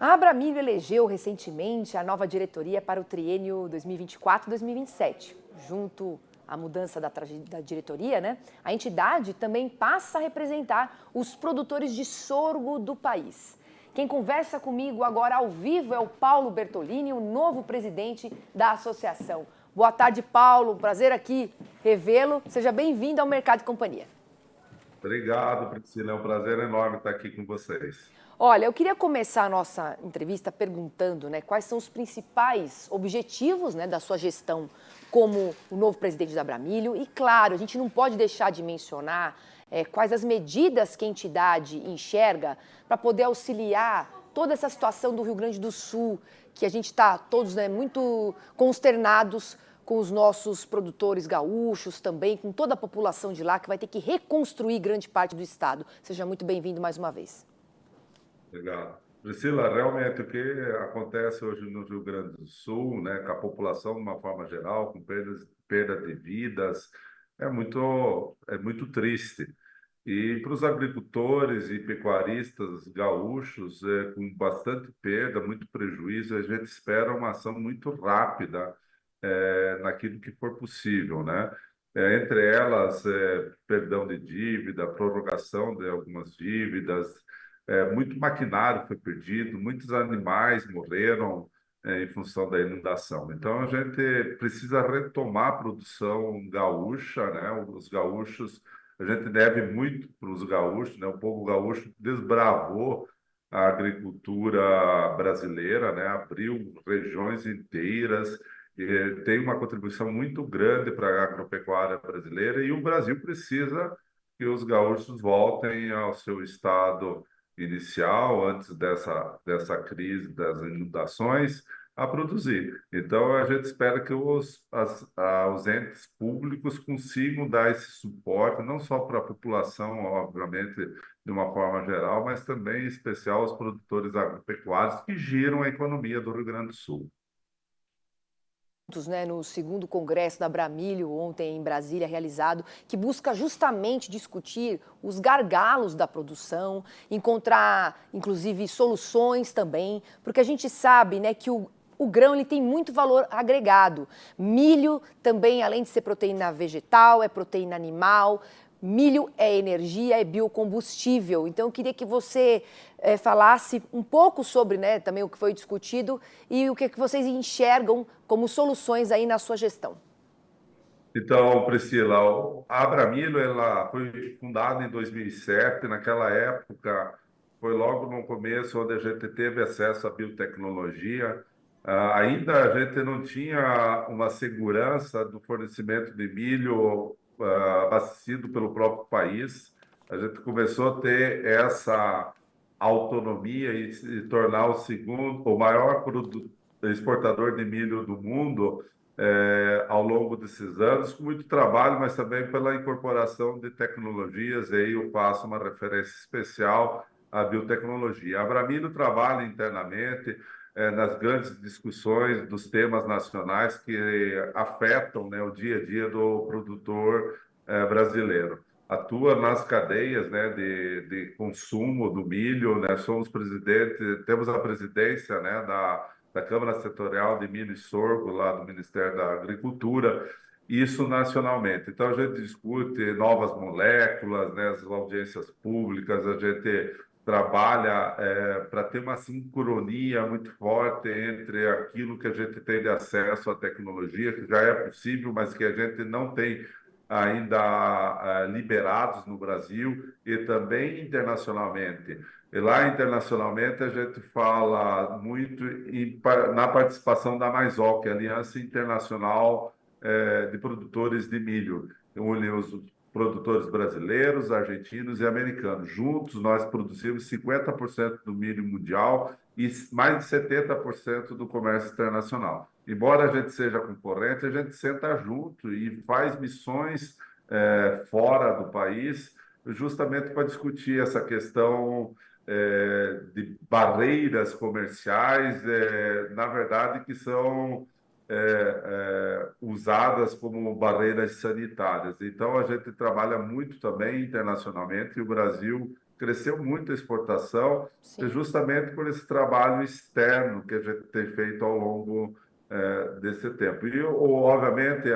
A Abramilho elegeu recentemente a nova diretoria para o triênio 2024-2027. Junto à mudança da diretoria, né, a entidade também passa a representar os produtores de sorgo do país. Quem conversa comigo agora ao vivo é o Paulo Bertolini, o novo presidente da associação. Boa tarde, Paulo. Prazer aqui revê-lo. Seja bem-vindo ao Mercado e Companhia. Obrigado, Priscila. É um prazer enorme estar aqui com vocês. Olha, eu queria começar a nossa entrevista perguntando, né, quais são os principais objetivos, né, da sua gestão como o novo presidente da Abramilho. E, claro, a gente não pode deixar de mencionar quais as medidas que a entidade enxerga para poder auxiliar toda essa situação do Rio Grande do Sul, que a gente está todos, né, muito consternados com os nossos produtores gaúchos também, com toda a população de lá, que vai ter que reconstruir grande parte do estado. Seja muito bem-vindo mais uma vez. Obrigado. Priscila, realmente o que acontece hoje no Rio Grande do Sul, né, com a população de uma forma geral, com perda de vidas, é muito triste. E para os agricultores e pecuaristas gaúchos, com bastante perda, muito prejuízo, a gente espera uma ação muito rápida naquilo que for possível, né? Entre elas, perdão de dívida, prorrogação de algumas dívidas, muito maquinário foi perdido, muitos animais morreram em função da inundação. Então, a gente precisa retomar a produção gaúcha, né? Os gaúchos, a gente deve muito para os gaúchos, né? O povo gaúcho desbravou a agricultura brasileira, né? Abriu regiões inteiras, tem uma contribuição muito grande para a agropecuária brasileira e o Brasil precisa que os gaúchos voltem ao seu estado inicial, antes dessa crise das inundações, a produzir. Então, a gente espera que os entes públicos consigam dar esse suporte, não só para a população, obviamente, de uma forma geral, mas também em especial aos produtores agropecuários que giram a economia do Rio Grande do Sul. Né, no segundo congresso da Abramilho, ontem em Brasília, realizado, que busca justamente discutir os gargalos da produção, encontrar, inclusive, soluções também, porque a gente sabe, né, que o grão ele tem muito valor agregado. Milho também, além de ser proteína vegetal, é proteína animal. Milho é energia, é biocombustível. Então, eu queria que você falasse um pouco sobre, né, também o que foi discutido e o que vocês enxergam como soluções aí na sua gestão. Então, Priscila, a Abramillo ela foi fundada em 2007. Naquela época, foi logo no começo onde a gente teve acesso à biotecnologia. Ainda a gente não tinha uma segurança do fornecimento de milho abastecido pelo próprio país. A gente começou a ter essa autonomia e se tornar o maior exportador de milho do mundo ao longo desses anos, com muito trabalho, mas também pela incorporação de tecnologias, e aí eu faço uma referência especial à biotecnologia. A Abramillo trabalha internamente nas grandes discussões dos temas nacionais que afetam, né, o dia a dia do produtor brasileiro. Atua nas cadeias, né, de consumo do milho, né, temos a presidência, né, da Câmara Setorial de Milho e Sorgo, lá do Ministério da Agricultura, isso nacionalmente. Então, a gente discute novas moléculas, né, as audiências públicas, a gente trabalha para ter uma sincronia muito forte entre aquilo que a gente tem de acesso à tecnologia, que já é possível, mas que a gente não tem ainda liberados no Brasil e também internacionalmente. E lá internacionalmente a gente fala muito na participação da MAISOL, que é a Aliança Internacional de Produtores de Milho. Une os produtores brasileiros, argentinos e americanos. Juntos nós produzimos 50% do milho mundial e mais de 70% do comércio internacional. Embora a gente seja concorrente, a gente senta junto e faz missões fora do país, justamente para discutir essa questão de barreiras comerciais, na verdade, que são usadas como barreiras sanitárias. Então, a gente trabalha muito também internacionalmente e o Brasil cresceu muito a exportação, Sim. justamente por esse trabalho externo que a gente tem feito ao longo desse tempo. E, obviamente,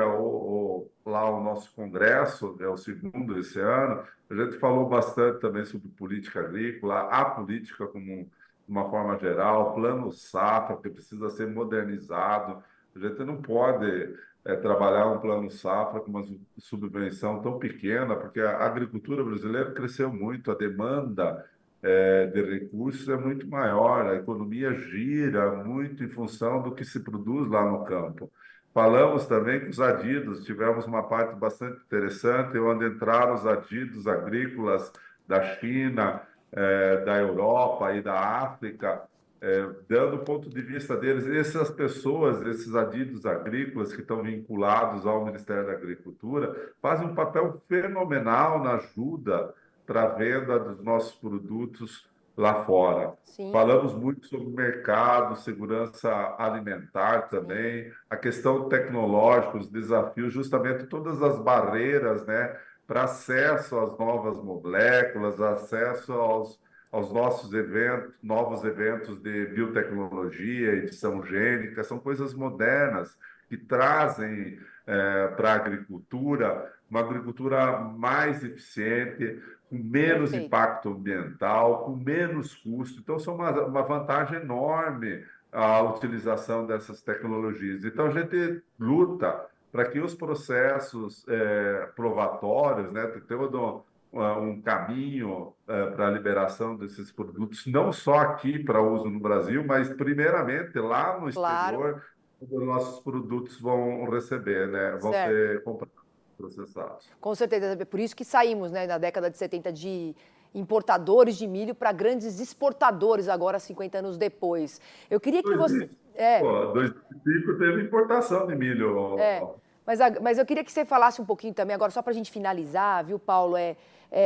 lá o nosso congresso, é o segundo esse ano, a gente falou bastante também sobre política agrícola, a política como de uma forma geral, plano safra, que precisa ser modernizado. A gente não pode trabalhar um plano safra com uma subvenção tão pequena, porque a agricultura brasileira cresceu muito, a demanda de recursos é muito maior, a economia gira muito em função do que se produz lá no campo. Falamos também com os adidos, tivemos uma parte bastante interessante, onde entraram os adidos agrícolas da China, da Europa e da África, dando o ponto de vista deles. Essas pessoas, esses adidos agrícolas que estão vinculados ao Ministério da Agricultura, fazem um papel fenomenal na ajuda para a venda dos nossos produtos lá fora. Sim, Falamos muito sobre mercado, segurança alimentar sim. também, a questão tecnológica, os desafios, justamente todas as barreiras, né, para acesso às novas moléculas, acesso aos nossos eventos, novos eventos de biotecnologia, edição gênica, são coisas modernas que trazem para a agricultura uma agricultura mais eficiente, com menos Perfeito. impacto ambiental, com menos custo. Então, são uma vantagem enorme a utilização dessas tecnologias. Então, a gente luta para que os processos provatórios, né, tem todo um caminho para a liberação desses produtos, não só aqui para uso no Brasil, mas primeiramente lá no Claro. exterior, onde os nossos produtos vão receber, né, vão Certo. ser comprados, processados. Com certeza. É por isso que saímos, né, na década de 70 de importadores de milho para grandes exportadores agora, 50 anos depois. Eu queria que você... 2005, É, pô, 2005 teve importação de milho. é. Mas eu queria que você falasse um pouquinho também, agora só para a gente finalizar, viu, Paulo,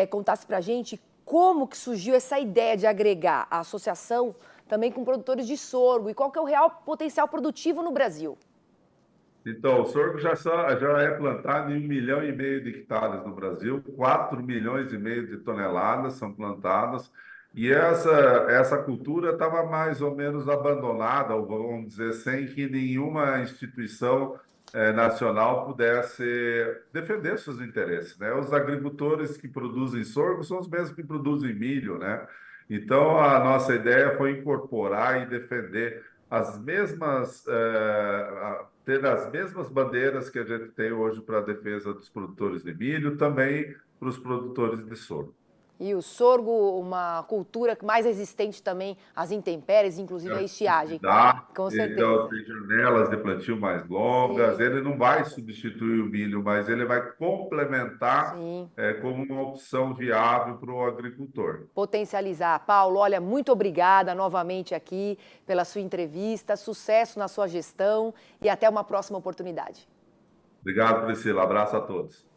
contasse para a gente como que surgiu essa ideia de agregar a associação também com produtores de sorgo e qual que é o real potencial produtivo no Brasil. Então, o sorgo já é plantado em 1,5 milhão de hectares no Brasil, 4,5 milhões de toneladas são plantadas, e essa cultura estava mais ou menos abandonada, ou vamos dizer, sem que nenhuma instituição nacional pudesse defender seus interesses, né? Os agricultores que produzem sorgo são os mesmos que produzem milho, né? Então, a nossa ideia foi incorporar e defender as mesmas, ter as mesmas bandeiras que a gente tem hoje para a defesa dos produtores de milho, também para os produtores de sorgo. E o sorgo, uma cultura mais resistente também às intempéries, inclusive à estiagem. Com Então, certeza. tem janelas de plantio mais longas. Sim, Ele não vai substituir o milho, mas ele vai complementar sim. como uma opção viável para o agricultor. Potencializar. Paulo, olha, muito obrigada novamente aqui pela sua entrevista, sucesso na sua gestão e até uma próxima oportunidade. Obrigado, Priscila. Abraço a todos.